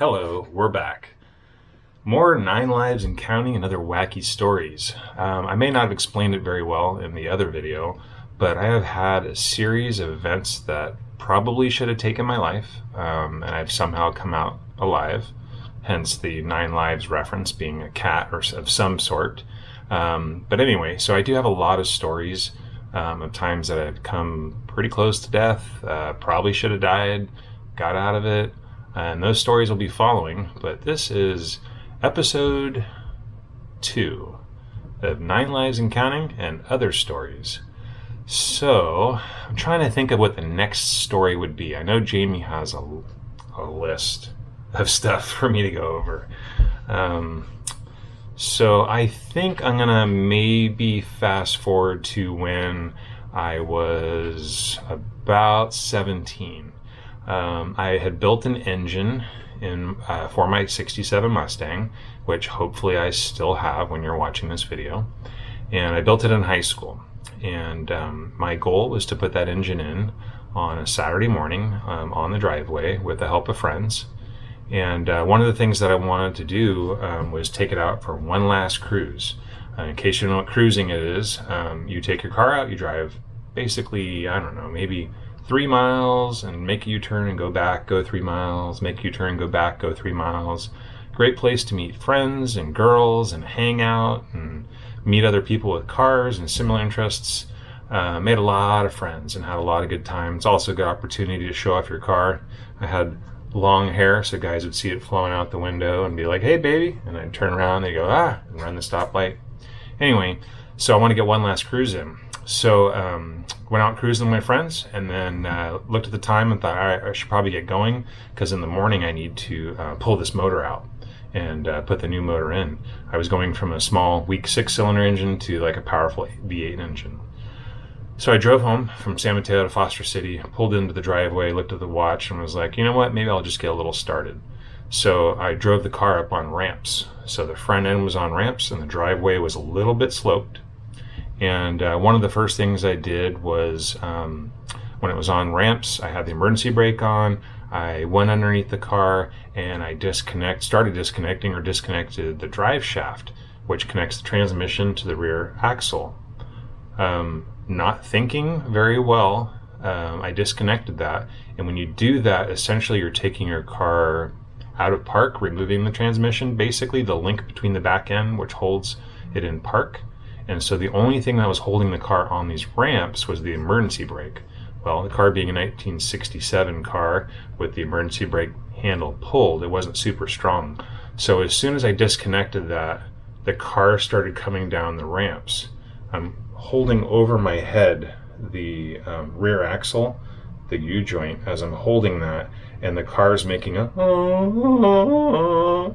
Hello, we're back. More 9 Lives and Counting and other wacky stories. I may not have explained it very well in the other video, but I have had a series of events that probably should have taken my life, and I've somehow come out alive, hence the 9 Lives reference being a cat or of some sort. But anyway, so I do have a lot of stories of times that I've come pretty close to death, probably should have died, got out of it, and those stories will be following. But this is episode 2 of 9 Lives and Counting and Other Stories. So I'm trying to think of what the next story would be. I know Jamie has a list of stuff for me to go over. So I think I'm gonna maybe fast forward to when I was about 17. I had built an engine for my 67 Mustang, which hopefully I still have when you're watching this video. And I built it in high school. And my goal was to put that engine in on a Saturday morning on the driveway with the help of friends. And one of the things that I wanted to do was take it out for one last cruise. In case you don't know what cruising it is, you take your car out, you drive basically, I don't know, maybe 3 miles and make a U-turn and go back, go 3 miles, make a U-turn, go back, go 3 miles. Great place to meet friends and girls and hang out and meet other people with cars and similar interests. Made a lot of friends and had a lot of good times. Also a good opportunity to show off your car. I had long hair, so guys would see it flowing out the window and be like, "Hey baby," and I'd turn around and they'd go, "Ah," and run the stoplight. Anyway, so I want to get one last cruise in. So went out cruising with my friends, and then looked at the time and thought, all right, I should probably get going, because in the morning I need to pull this motor out and put the new motor in. I was going from a small, weak 6-cylinder engine to like a powerful V8 engine. So I drove home from San Mateo to Foster City, pulled into the driveway, looked at the watch, and was like, you know what, maybe I'll just get a little started. So I drove the car up on ramps. So the front end was on ramps and the driveway was a little bit sloped. And one of the first things I did was, when it was on ramps, I had the emergency brake on. I went underneath the car and I started disconnected the drive shaft, which connects the transmission to the rear axle. Not thinking very well, I disconnected that. And when you do that, essentially you're taking your car out of park, removing the transmission, basically the link between the back end, which holds it in park. And so the only thing that was holding the car on these ramps was the emergency brake. Well, the car being a 1967 car with the emergency brake handle pulled, it wasn't super strong. So as soon as I disconnected that, the car started coming down the ramps. I'm holding over my head the rear axle, the U-joint, as I'm holding that, and the car's making a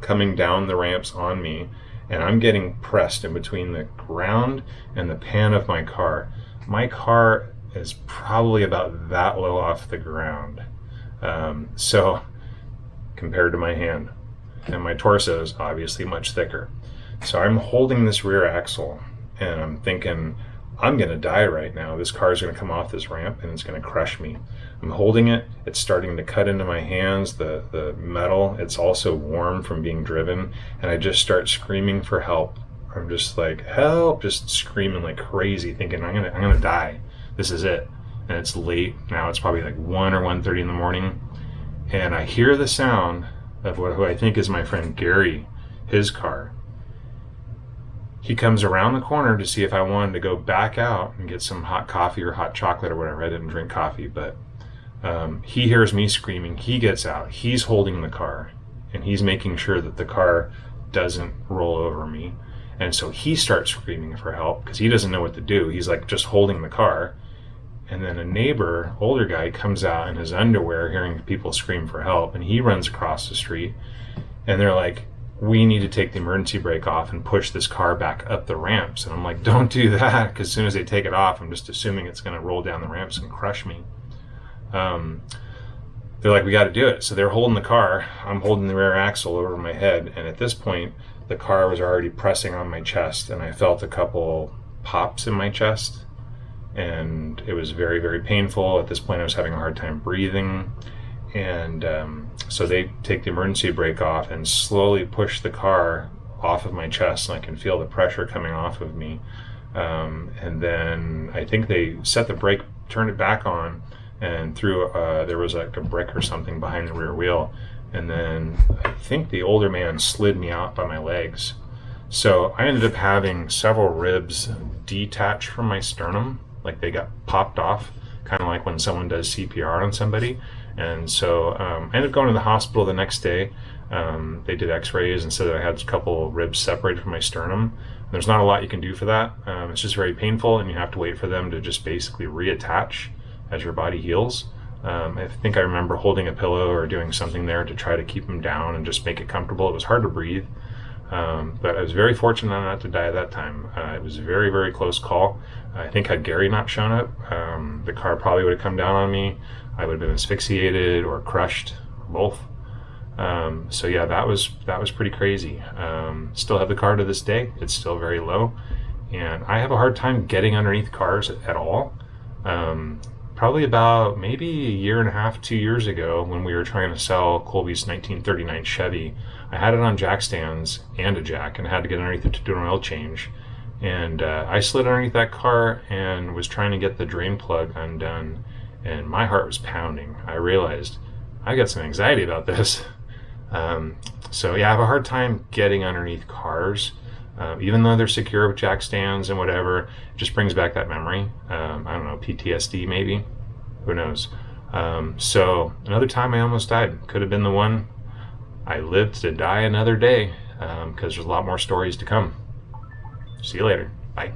coming down the ramps on me, and I'm getting pressed in between the ground and the pan of my car. My car is probably about that low off the ground, so compared to my hand, and my torso is obviously much thicker. So I'm holding this rear axle and I'm thinking, I'm gonna die right now. This car is gonna come off this ramp and it's gonna crush me. I'm holding it, it's starting to cut into my hands, the metal, it's also warm from being driven, and I just start screaming for help. I'm just like, help, just screaming like crazy, thinking I'm gonna die. This is it. And it's late, now it's probably like 1 or 1:30 in the morning, and I hear the sound of who I think is my friend Gary, his car. He comes around the corner to see if I wanted to go back out and get some hot coffee or hot chocolate or whatever. I didn't drink coffee, but he hears me screaming. He gets out. He's holding the car, and he's making sure that the car doesn't roll over me. And so he starts screaming for help because he doesn't know what to do. He's like just holding the car. And then a neighbor, older guy, comes out in his underwear hearing people scream for help, and he runs across the street, and they're like, we need to take the emergency brake off and push this car back up the ramps. And I'm like, don't do that, because as soon as they take it off, I'm just assuming it's going to roll down the ramps and crush me. They're like, we got to do it. So they're holding the car. I'm holding the rear axle over my head. And at this point, the car was already pressing on my chest, and I felt a couple pops in my chest. And it was very, very painful. At this point, I was having a hard time breathing. And so they take the emergency brake off and slowly push the car off of my chest, and I can feel the pressure coming off of me. And then I think they set the brake, turned it back on, and threw there was like a brick or something behind the rear wheel. And then I think the older man slid me out by my legs. So I ended up having several ribs detached from my sternum, like they got popped off, kind of like when someone does CPR on somebody. And so I ended up going to the hospital the next day. They did x-rays and said that I had a couple ribs separated from my sternum. There's not a lot you can do for that. It's just very painful, and you have to wait for them to just basically reattach as your body heals. I think I remember holding a pillow or doing something there to try to keep them down and just make it comfortable. It was hard to breathe. But I was very fortunate not to die at that time. It was a very, very close call. I think had Gary not shown up, the car probably would have come down on me. I would have been asphyxiated or crushed, both. So yeah, that was pretty crazy. Still have the car to this day. It's still very low, and I have a hard time getting underneath cars at all. Probably about maybe a year and a half, 2 years ago, when we were trying to sell Colby's 1939 Chevy, I had it on jack stands and a jack, and had to get underneath it to do an oil change. And I slid underneath that car and was trying to get the drain plug undone, and my heart was pounding. I realized I got some anxiety about this. So yeah, I have a hard time getting underneath cars, even though they're secure with jack stands and whatever. It just brings back that memory. I don't know, PTSD maybe, who knows. So another time I almost died. Could have been the one. I lived to die another day, because there's a lot more stories to come. See you later. Bye.